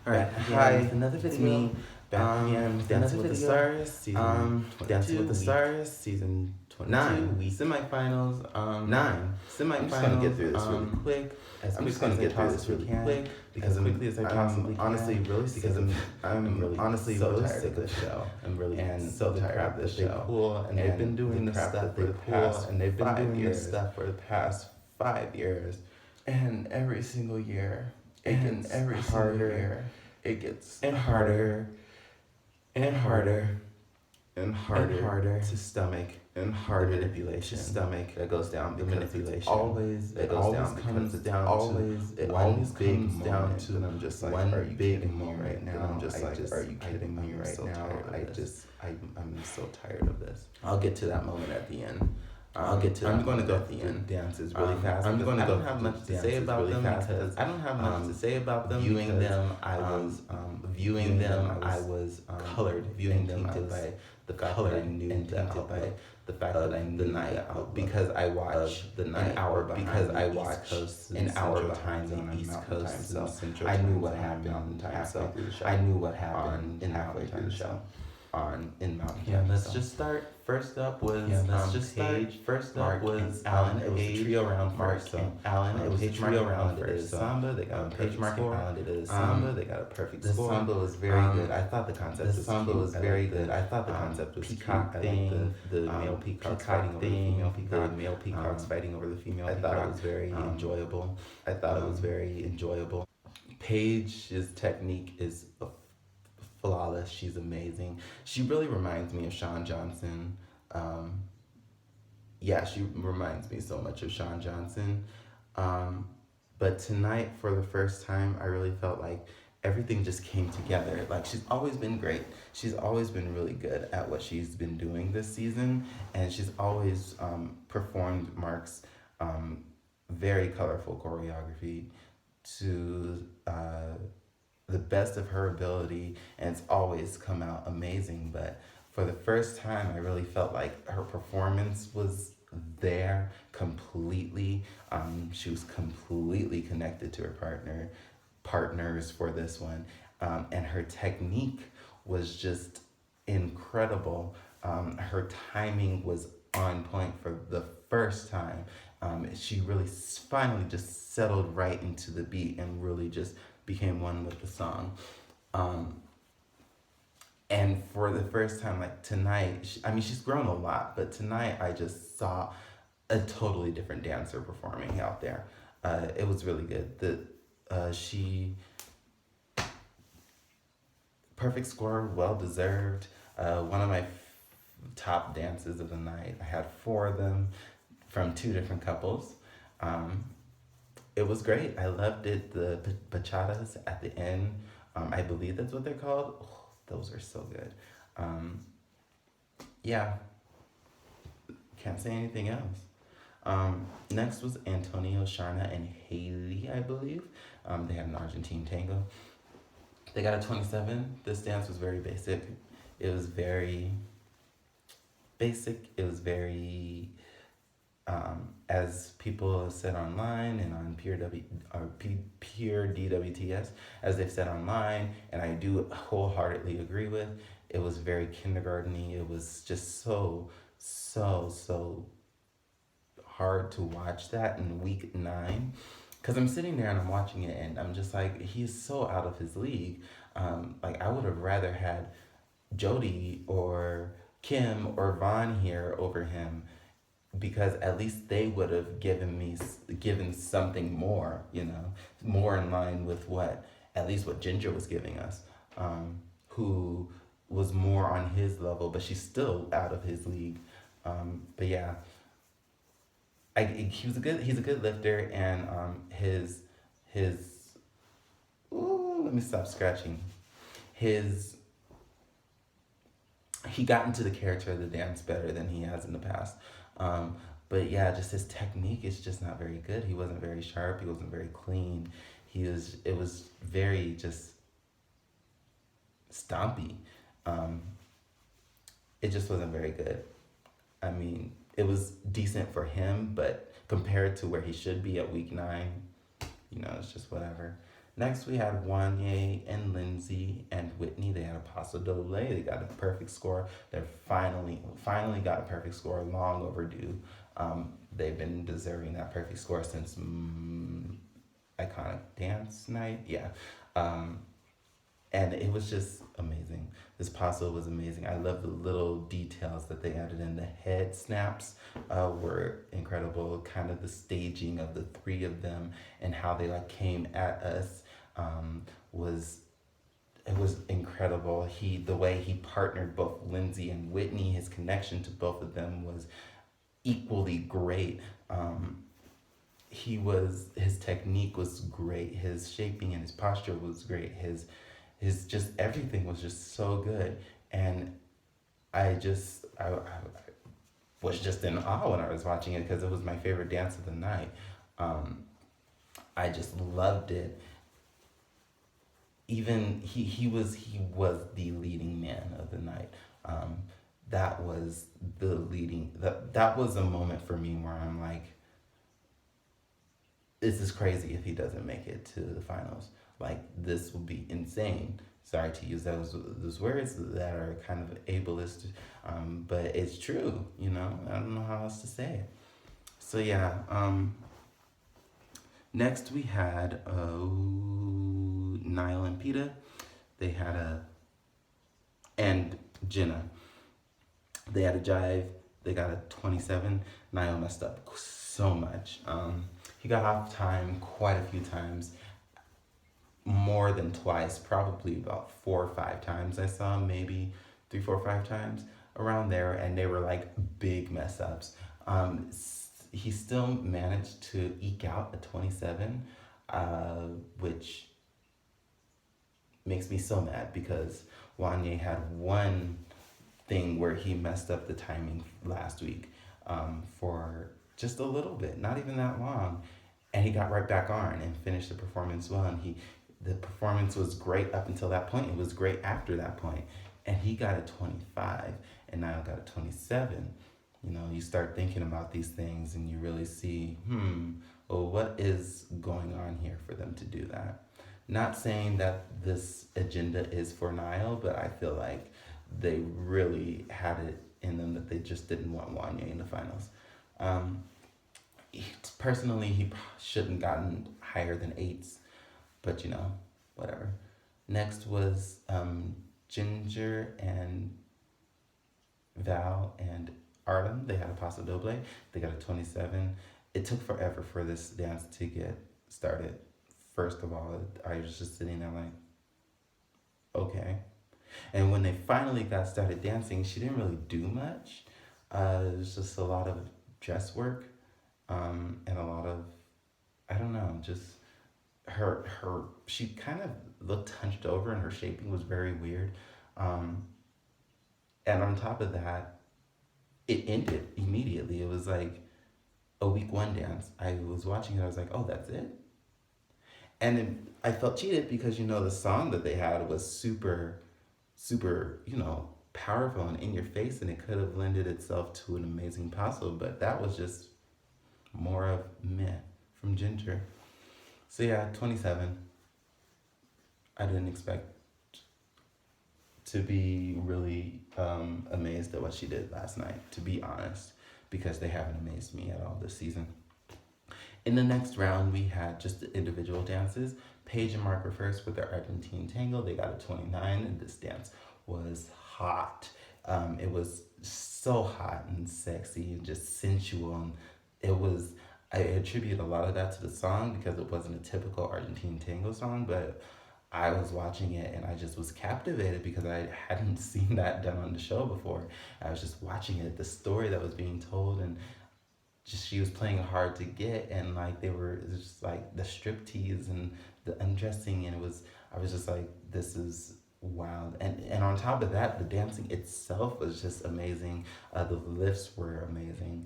Alright, hi, another video. It's me, back again with Dancing with the Stars, season 22. Dancing with the Stars, season 22. Semifinals, 9. Semifinals. I'm just gonna get through this really quick. I'm just gonna get through this really quick because as quickly as I possibly can. Honestly, really sick of. I'm really honestly so really sick of the show. I'm really and so tired of the show. And they've been doing this stuff for the past, and they've been doing this stuff for the past 5 years, and every single year. And every harder year, it gets and harder and harder and harder to stomach and harder manipulation. Stomach that goes down. The manipulation always it goes down comes down always it always comes down to. And I'm just like, are you kidding me right now? I'm just like, are you kidding me right now? I'm so tired of this. I'll get to that moment at the end. I'll get to. I'm going to go at the end. Dances really fast. I'm going to go. I don't have much to say about them because I don't have much to say about them. Viewing them, I was viewing them. I was colored. Viewing them by the color and tainted by the fact that I knew the night because I watched the night hour because I watched an hour behind the East Coast. So I knew what happened. So I knew what happened in halfway through the show. In Mountain Time. Let's just start. First up was Paige. First up was Alan. It was a trio round first. So Alan, it was a trio round first. Samba, they got a Paige Mark Alan did a Samba, they got a perfect score. The Samba was very good. I thought the concept was Samba was very good. I thought the concept was peacock thing, the male peacocks fighting over the female peacock, the male peacocks fighting over the female peacock. I thought it was very enjoyable. I thought it was very enjoyable. Paige's technique is flawless. She's amazing. She really reminds me of Shawn Johnson. She reminds me so much of Shawn Johnson. But tonight, for the first time, I really felt like everything just came together. Like, she's always been great. She's always been really good at what she's been doing this season, and she's always performed Mark's very colorful choreography to the best of her ability, and it's always come out amazing. But for the first time, I really felt like her performance was there completely. She was completely connected to her partners for this one, and her technique was just incredible. Her timing was on point for the first time. She really finally just settled right into the beat and really just became one with the song. And for the first time, like tonight, she's grown a lot, but tonight I just saw a totally different dancer performing out there. It was really good. She perfect score, well deserved. One of my top dances of the night. I had 4 of them from 2 different couples. It was great. I loved it. The bachatas at the end, I believe that's what they're called. Oh, those are so good. Can't say anything else. Next was Antonio, Sharna, and Haley, I believe. They had an Argentine tango. They got a 27. This dance was very basic. It was very basic. It was very... as people have said online and on Pure DWTS, as they've said online, and I do wholeheartedly agree with, it was very kindergarten-y. It was just so hard to watch that in week 9, because I'm sitting there and I'm watching it and I'm just like, he's so out of his league. Like, I would have rather had Jody or Kim or Vaughn here over him, because at least they would have given something more, more in line with what Ginger was giving us, who was more on his level, but she's still out of his league. But yeah, he's a good lifter, and his let me stop scratching. He got into the character of the dance better than he has in the past. But yeah, just his technique is just not very good. He wasn't very sharp. He wasn't very clean. It was very just stompy. It just wasn't very good. I mean, it was decent for him, but compared to where he should be at week 9, it's just whatever. Next, we had Wanye and Lindsay and Whitney. They had a paso doble. They got a perfect score. They're finally got a perfect score. Long overdue. They've been deserving that perfect score since Iconic Dance Night. Yeah. Um, and it was just amazing. This paso was amazing. I love the little details that they added in. The head snaps were incredible. Kind of the staging of the three of them and how they like came at us was it was incredible. The way he partnered both Lindsay and Whitney, his connection to both of them was equally great. His technique was great. His shaping and his posture was great. His just everything was just so good, and I was just in awe when I was watching it because it was my favorite dance of the night. Um, I just loved it. Even he was the leading man of the night. Um, that was that was a moment for me where I'm like, this is crazy if he doesn't make it to the finals. Like this would be insane. Sorry to use those words that are kind of ableist, but it's true. You know, I don't know how else to say it. So yeah. Next we had Niall and Peta. They had and Jenna. They had a jive. They got a 27. Niall messed up so much. He got off time quite a few times, more than twice, probably about 4 or 5 times. I saw maybe 3, 4, 5 times around there, and they were like big mess ups. He still managed to eke out a 27, which makes me so mad because Wanye had one thing where he messed up the timing last week for just a little bit, not even that long, and he got right back on and finished the performance well. And the performance was great up until that point. It was great after that point, and he got a 25, and Niall got a 27. You know, you start thinking about these things, and you really see, well, what is going on here for them to do that? Not saying that this agenda is for Niall, but I feel like they really had it in them that they just didn't want Wanye in the finals. Um, Personally, he shouldn't gotten higher than eights, but you know, whatever. Next was Ginger and Val and Arlen. They had a paso doble. They got a 27. It took forever for this dance to get started. First of all, I was just sitting there like, okay. And when they finally got started dancing, she didn't really do much. It was just a lot of dress work, and a lot of, I don't know, just she kind of looked hunched over and her shaping was very weird. Um, and on top of that, it ended immediately. It was like a week one dance. I was watching it, I was like, oh, that's it? And then I felt cheated because, you know, the song that they had was super, super, you know, powerful and in your face, and it could have lended itself to an amazing paso, but that was just more of meh from Ginger. So yeah, 27. I didn't expect to be really amazed at what she did last night, to be honest, because they haven't amazed me at all this season. In the next round, we had just the individual dances. Paige and Mark were first with their Argentine tango. They got a 29, and this dance was hot. It was so hot and sexy and just sensual. And I attribute a lot of that to the song because it wasn't a typical Argentine tango song, but I was watching it and I just was captivated because I hadn't seen that done on the show before. I was just watching it, the story that was being told, and just she was playing hard to get, and like it was just like the strip tease and the undressing, and I was just like, this is wild. And on top of that, the dancing itself was just amazing. The lifts were amazing.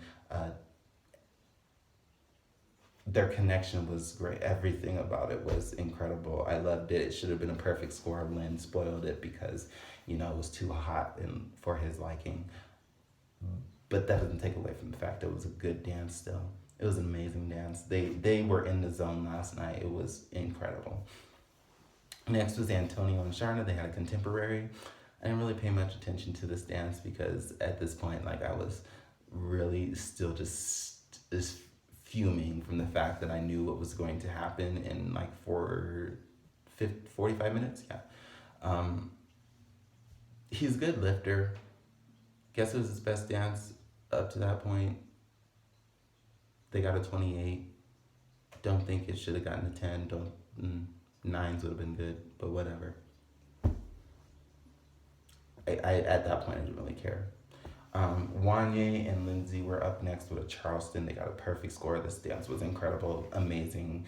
Their connection was great. Everything about it was incredible. I loved it. It should have been a perfect score. Lynn spoiled it because, you know, it was too hot and for his liking. But that doesn't take away from the fact that it was a good dance still. It was an amazing dance. They were in the zone last night. It was incredible. Next was Antonio and Sharna. They had a contemporary. I didn't really pay much attention to this dance because at this point, like, I was really still just fuming from the fact that I knew what was going to happen in like 45 minutes. Yeah. Um, he's a good lifter. Guess it was his best dance up to that point. They got a 28. Don't think it should have gotten a 10. Don't nines would have been good, but whatever. I at that point I didn't really care. Wanye and Lindsay were up next with a Charleston. They got a perfect score. This dance was incredible, amazing,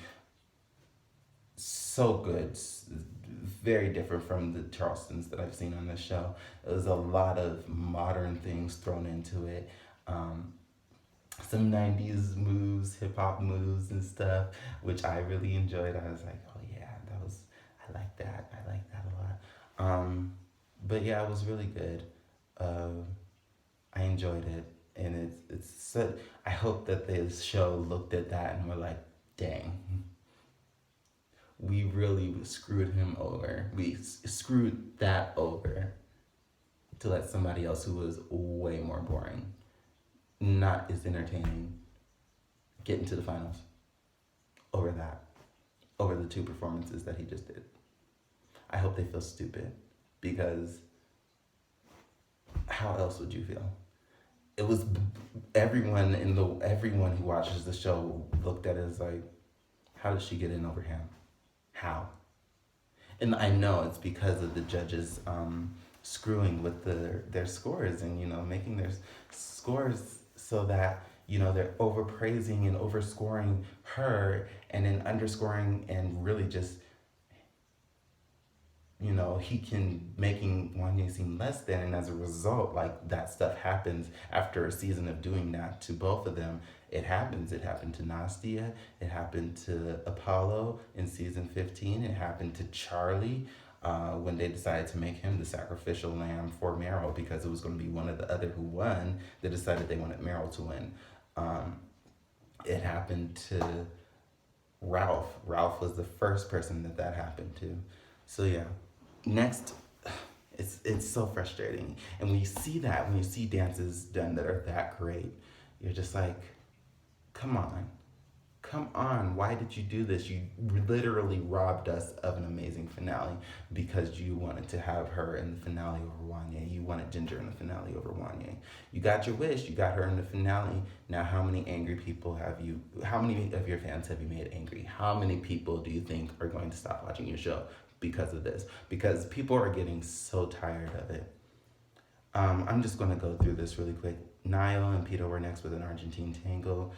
so good. Very different from the Charlestons that I've seen on this show. It was a lot of modern things thrown into it. Some 90s moves, hip hop moves and stuff, which I really enjoyed. I was like, oh yeah, I like that. I like that a lot. But yeah, it was really good. I enjoyed it, and it's so, I hope that this show looked at that and were like, dang, we really screwed him over. We screwed that over to let somebody else who was way more boring, not as entertaining, get into the finals over that, over the two performances that he just did. I hope they feel stupid, because how else would you feel? It was everyone who watches the show looked at it as like, how did she get in over him? How? And I know it's because of the judges screwing with their scores, and making their scores so that they're overpraising and overscoring her, and then underscoring and really just he can making Wanye seem less than, and as a result, like, that stuff happens after a season of doing that to both of them. It happens. It happened to Nastia. It happened to Apollo in season 15. It happened to Charlie when they decided to make him the sacrificial lamb for Meryl, because it was going to be one of the other who won. They decided they wanted Meryl to win. It happened to Ralph. Ralph was the first person that happened to. So yeah. Next, it's so frustrating. And when you see dances done that are that great, you're just like, come on, why did you do this? You literally robbed us of an amazing finale because you wanted to have her in the finale over Wanye. You wanted Ginger in the finale over Wanye. You got your wish, you got her in the finale. Now how many of your fans have you made angry? How many people do you think are going to stop watching your show because of this? Because people are getting so tired of it. I'm just going to go through this really quick. Niall and Peter were next with an Argentine tango.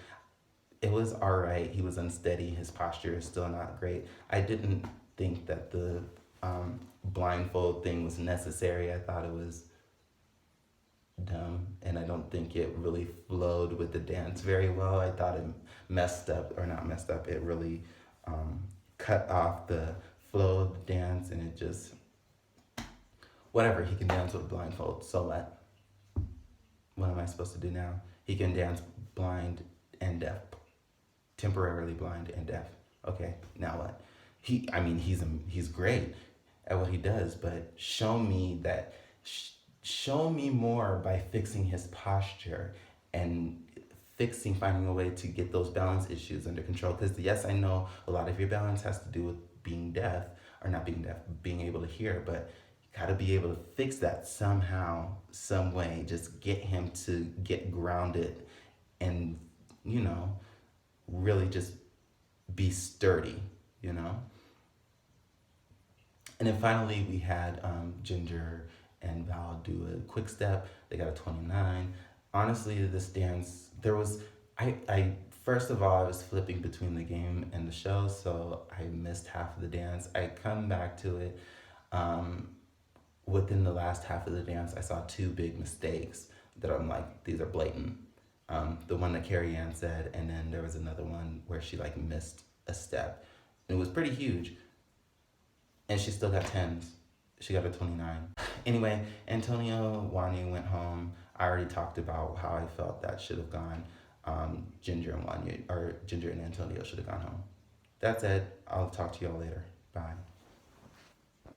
It was all right. He was unsteady. His posture is still not great. I didn't think that the blindfold thing was necessary. I thought it was dumb, and I don't think it really flowed with the dance very well. I thought it it really cut off the flow of the dance, and it just, whatever, he can dance with a blindfold, so what am I supposed to do now? He can dance blind and deaf, temporarily blind and deaf. Okay, now what? He's great at what he does, but show me more by fixing his posture and finding a way to get those balance issues under control. Because yes, I know a lot of your balance has to do with being deaf, or not being deaf, being able to hear, but you gotta be able to fix that somehow, some way. Just get him to get grounded and, really just be sturdy, And then finally we had Ginger and Val do a quick step. They got a 29. Honestly, this dance, I first of all, I was flipping between the game and the show, so I missed half of the dance. I come back to it. Within the last half of the dance, I saw two big mistakes that I'm like, these are blatant. The one that Carrie Ann said, and then there was another one where she missed a step. It was pretty huge, and she still got 10s. She got a 29. Anyway, Antonio Wanye went home. I already talked about how I felt that should have gone. Ginger and Antonio should have gone home. That's it. I'll talk to y'all later. Bye.